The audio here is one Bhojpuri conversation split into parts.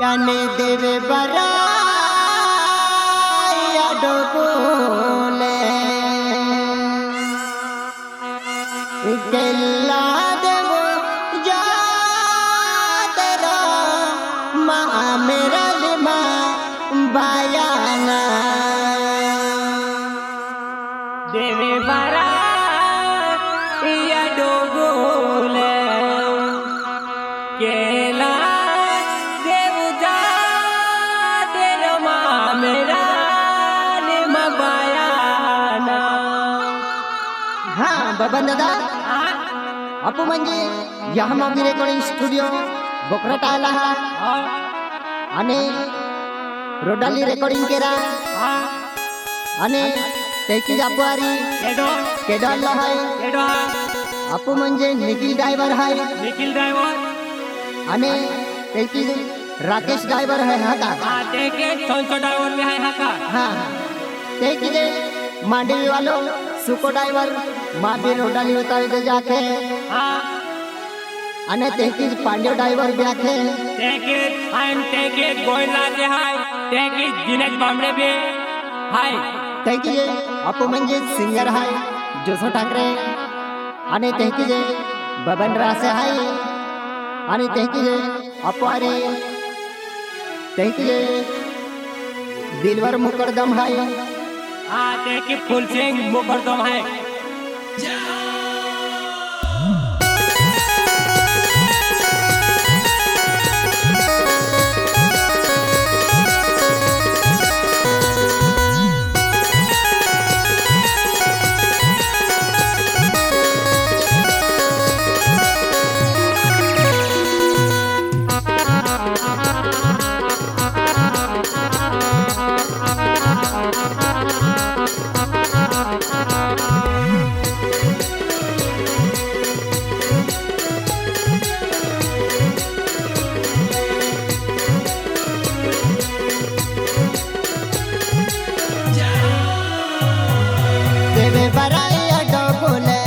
याने देवे बराया डोले केला देवो जा तेरा माँ मेरा लिमा बायाना देवे बराया डोले केला बबन दादा अपू म्हणजे यहमा रेकॉर्डिंग स्टुडिओ बोकराट आला हा आणि रोडाली रेकॉर्डिंग केला आणि त्याची जापवारी केडॉल हाय अपू म्हणजे निखिल ड्रायव्हर हाय आणि त्याची राकेश ड्रायव्हर है हा का हाँ त्याची मांडवी वालो सुको ड्राइवर माँ भी रोडाली होता है जाके अने तेकीज पांड्यो ड्राइवर भी आके तेकीज गोयला जे हाय तेकीज दिनेश बांबडे भी हाय तेकीज अपू म्हणजे सिंगर हाय जोसो ठाकरे अने तेकीज बबन रासे हाय अने तेकीज अपू अरे तेकीज दिलवर मुकरदम हाय की फुल सिंह मुकरदम है देवे बराया डोले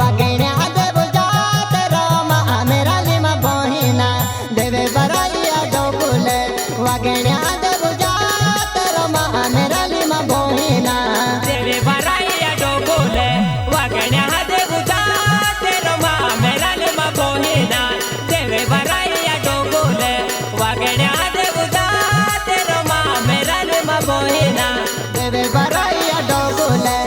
वगैने देव जात रामा मेरा लिमा बहिना देवे बराया डोले वगैने देव जात रामा मेरा लिमा बहिना देवे बराया डोले वगैने देव जात रामा मेरा लिमा बहिना देवे बराया डोले वगैने देव जात रामा मेरा लिमा बहिना देवे बराया डोले वगैने देव जात रामा मेरा लिमा बहिना देवे बराया डोले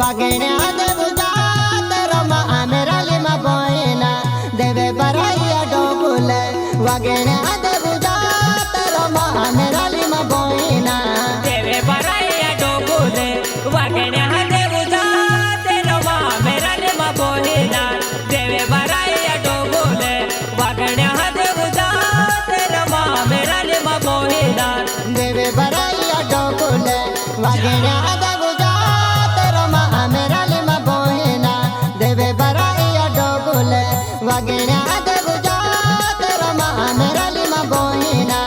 वगैने देव जात रामा मेरा लिमा बहिना देवे बराया डोले वगैने देव जात रामा मेरा लिमा बहिना देवे बराया डोले वगैने देव जात रामा मेरा लिमा बहिना देवे बराया डोले वगैने देव जात रामा मेरा लिमा बहिना देवे बराया डोले वगैने देव जात रामा मेरा लिमा बहिना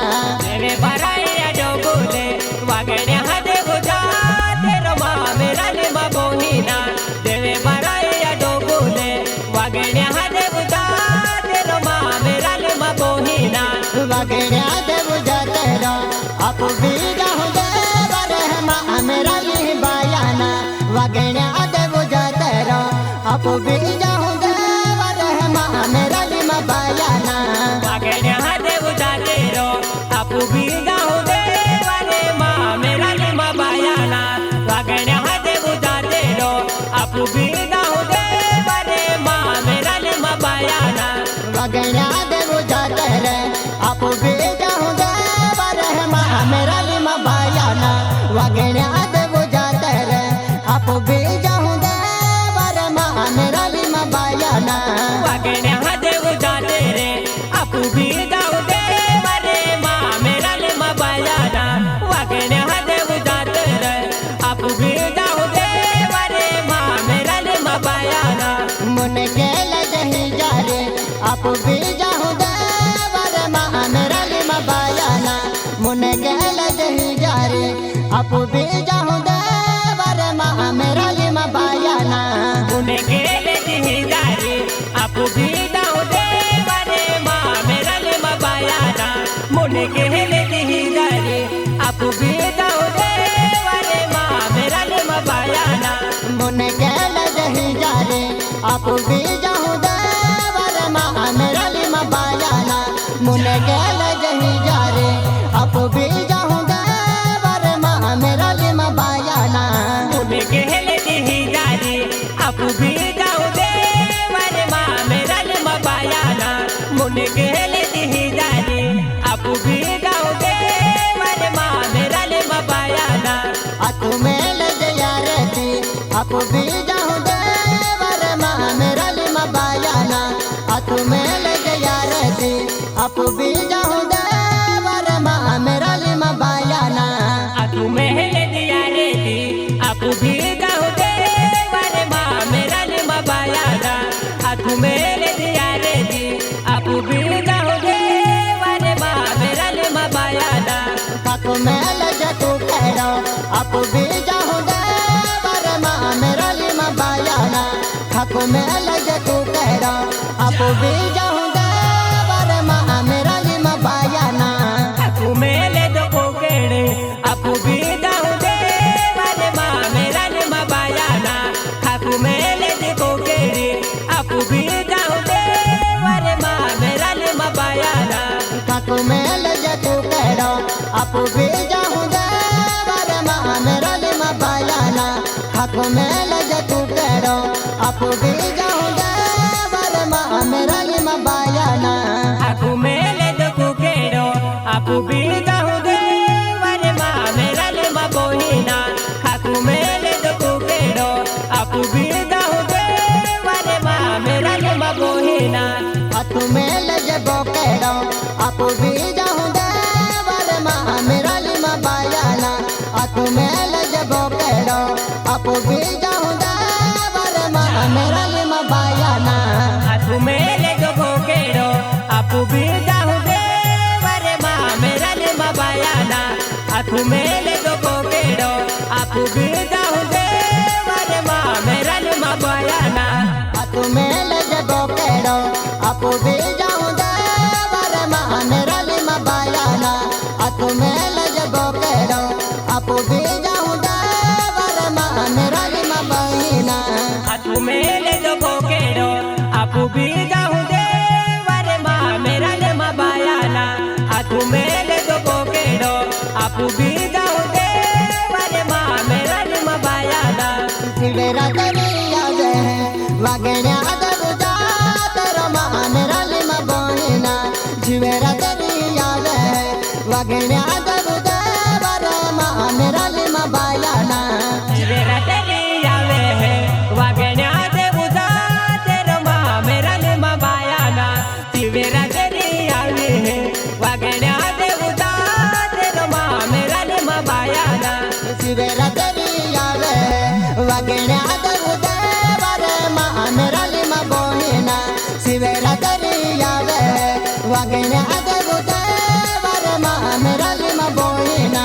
देवे बराया डोले वगैने देव जात रामा मेरा लिमा बहिना देवे बराया डोले वगैने देव जात रामा मेरा लिमा बहिना वगैने देव जात रा आप भी जाहु देव रहमा मेरा लिही बायाना वगैने देव जात रा आप भी जाहु देव रहमा मेरा लिमा बायाना वगैने देव जात रो आप भी जाहु देव रे मां मेरा लिमा बायाना वगैने देव बी जाऊ दे बरे मा मेरा ले मा बायाना वगण्या देव जाते रे आप भी जाऊं दे बरे मा मेरा लिमा बायाना वगण्या देव जाते रे आप भी जाऊं दे बरे मा मेरा लिमा बायाना वगण्या देव जाते रे आप भी जाऊ दे बरे मा मेरा ले मा बायाना वगण्या देव जाते रे आप भी जाऊ दे बरे मा मेरा ले मा बायाना मुन के लजही जा रे आप भी जाऊं दे बरे मा मेरा लिमा बायाना मुन के लजही जा रे आप भी जाऊं दे बरे मा मेरा लिमा बायाना मुने गेले दिही जारे आप भी जाऊ दे बरे मा मेरा ले मा बायाना मुने गेले दिही जारे आप भी जाऊ दे बरे मा मेरा ले मा बायाना मुन के लजही जा रे आप भी जाऊं दे बरे मा मेरा लिमा बायाना मुन के लजही जा रे आप भी जाऊं दे बरे मा मेरा लिमा बायाना मुने गेले दिही जारे आप भी जाऊ दे बरे मा मेरा ले मा बायाना मुने गेले दिही जारे आप भी जाऊ दे बरे मा मेरा ले मा बायाना तू मेल जया रे थी आप भी जाऊं दे बरे मा मेरा लिमा बायाना तू मेल जया रे थी आप भी जाऊं दे बरे मा मेरा लिमा बायाना तू मेहले दिया रे दी आप भी जाऊ दे बरे मा मेरा ले मा बायाना तू मेहले दिया रे दी आप भी जाऊ दे बरे मा मेरा ले मा बायाना काको मेल जतू करो आप भी जाऊं दे बरे मा मेरा लिमा बायाना काको मेल जतू करो आप भी जाऊं दे बरे मा मेरा लिमा बायाना तू मेहले दो को केड़े आप भी जाऊ दे बरे मा मेरा ले मा बायाना तू मेहले दो को केड़े आप भी जाऊ दे बरे मा मेरा ले मा बायाना काको मेल जतू करो आप भी जाऊं दे बरे मा मेरा लिमा बायाना काको मेल जतू करो आप भी जाऊं दे बरे मा मेरा lima बायाना aku mele do kukero aku bida hude wale ma mera le ma bohina aku mele do kukero aku bida hude wale ma mera le ma bohina तू मेल जबो करो आप भी जाऊं दे बरे मा मेरा लिमा बायाना तू मेल जबो करो आप भी जाऊं दे बरे मा मेरा lima बायाना aku mele do kukero aku bida hude wale ma mera le ma bayana aku mele do kukero aku bida hude wale ma mera le ma bayana तू मेल जबो करो आप भी जाऊं दे बरे मा मेरा लिमा बायाना तू मेल जबो करो आप भी जाऊं दे बरे मा मेरा लिमा बायना aku mele do kukero aku bida hude wale ma mera le ma bayana aku mele do kukero aku bida hude wale ma mera le ma bayana मेरा दरिया दे वगण्या देव जाते रो मा मेरा लिमा बायना मेरा दरिया दे वगण्या देव दे बरे मा मेरा लिमा बायाना मेरा तेरी आवे है वगण्या दे बुझा तेरा मा मेरा ले मा बायाना मेरा तेरी आवे है वगण्या दे बुझा तेरा मा मेरा ले मा बायाना मेरा दरिया दे वगण्या देव दे बरे मा मेरा लिमा बायना मेरा दरिया दे वगण्या देव दे बरे मा मेरा लिमा बायना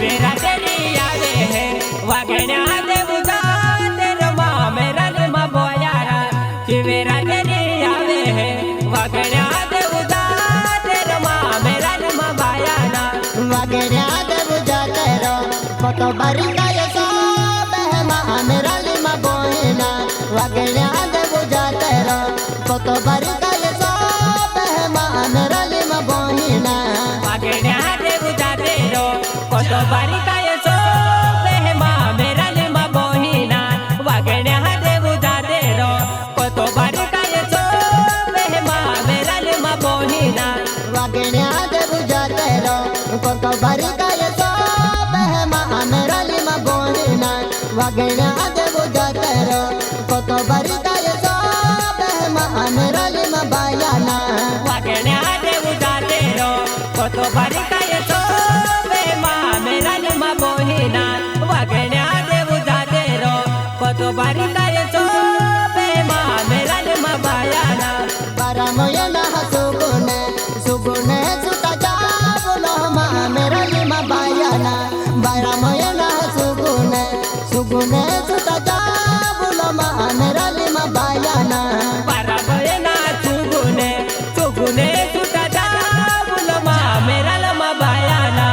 मेरा तेरी आवे है वगण्या दे बुझा तेरा मा मेरा ले मा बायाना मेरा तेरी आवे है वगण्या दे बुझा तेरा मा मेरा ले मा बायाना वगण्या देव जाते रो कतो बारिका ये सो बहमा मेरा लिमा बायना वगण्या देव जाते रो कतो बारिका ये सो बहमा मेरा लिमा बायना वगण्या दे बुझा तेरो कतो बारिका ये सो बेहमा मेरा ले मा बोहिना वगण्या दे वागण्या देव जातर कत बारी काय सोबे मा मेरा लिमा बायाना वागण्या देव जातेर कत बारी काय सोबे मा मेरा लिमा बोहिना वागण्या देव जातेर कत बारी काय सोबे मा मेरा लिमा बायाना बारा मयना सुगुने सुगुने सुता जा बोलो मा मेरा लिमा बायाना बारा मयना सुगुने सुगुने सुता जा बोलो मा मेरा लिमा बायाना बारा मयना सुगुने सुगुने सुता जा बोलो मा मेरा लिमा बायाना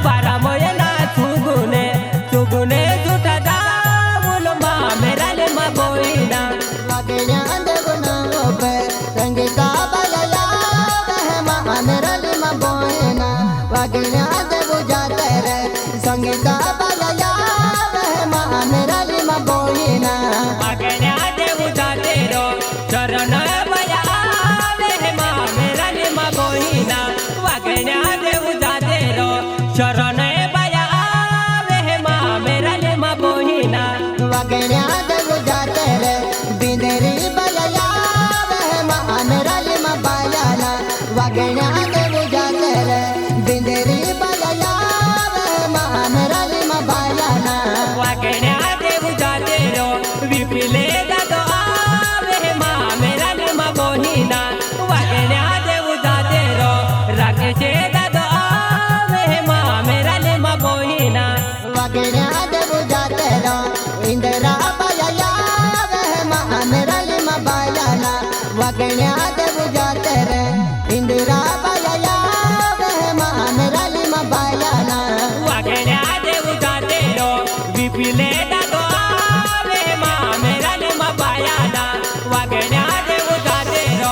बारा मयना सुगुने सुगुने सुता जा बोलो मा मेरा लिमा बोहिना वागण्या देव नवबे संगीता बाया मा मेरा लिमा बोहिना वागण्या देव जातर संगीता बाया मा मेरा लिमा बोहिना वागण्या देव जातेर चरण बया आवे मा मेरा लिमा बोहिना वागण्या देव जातेर चरण बया आवे मा मेरा लिमा बोहिना वागण्या देव जातर बिंदरी बाया मा मेरा लिमा बायाना वागण्या देव जातर बिंदरी बाया मा मेरा लिमा बायाना वागण्या देव जातेर विपिले दादो आवे मा मेरा लिमा बोहिना वागण्या देव जातेर राकेशे दादो आवे मा मेरा लिमा बोहिना वागण्या देव जातर इंदिरा बाया मा मेरा लिमा बायाना वागण्या देव जातर इंदिरा बाया मा मेरा लिमा बायाना वागण्या देव जातेर विपिले दादो आवे मा मेरा लिमा बायाना वागण्या देव जातेर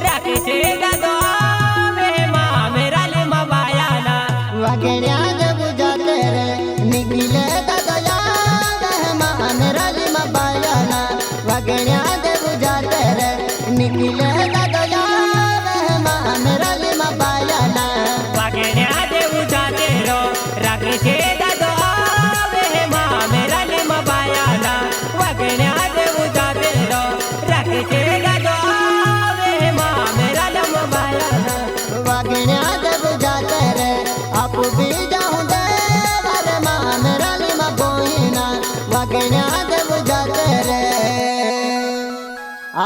राकेशे दादो आवे मा मेरा लिमा बायाना वागण्या देव जातर निखिले दादया मा मेरा लिमा बायाना वागण्या देव जातर निखिले दादया मा मेरा लिमा बायाना वागण्या देव जातेर राकेशे दादो आवे मा मेरा लिमा बायाना वागण्या देव जातेर राकेशे दादो आवे मा मेरा लिमा बायाना वागण्या देव जातर आप भी जाऊं देवर मा मेरा लिमा बोहिना वागण्या देव जातर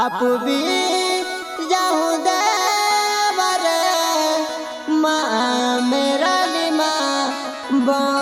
आप भी जाऊं देवर मा मेरा लिमा बोहिना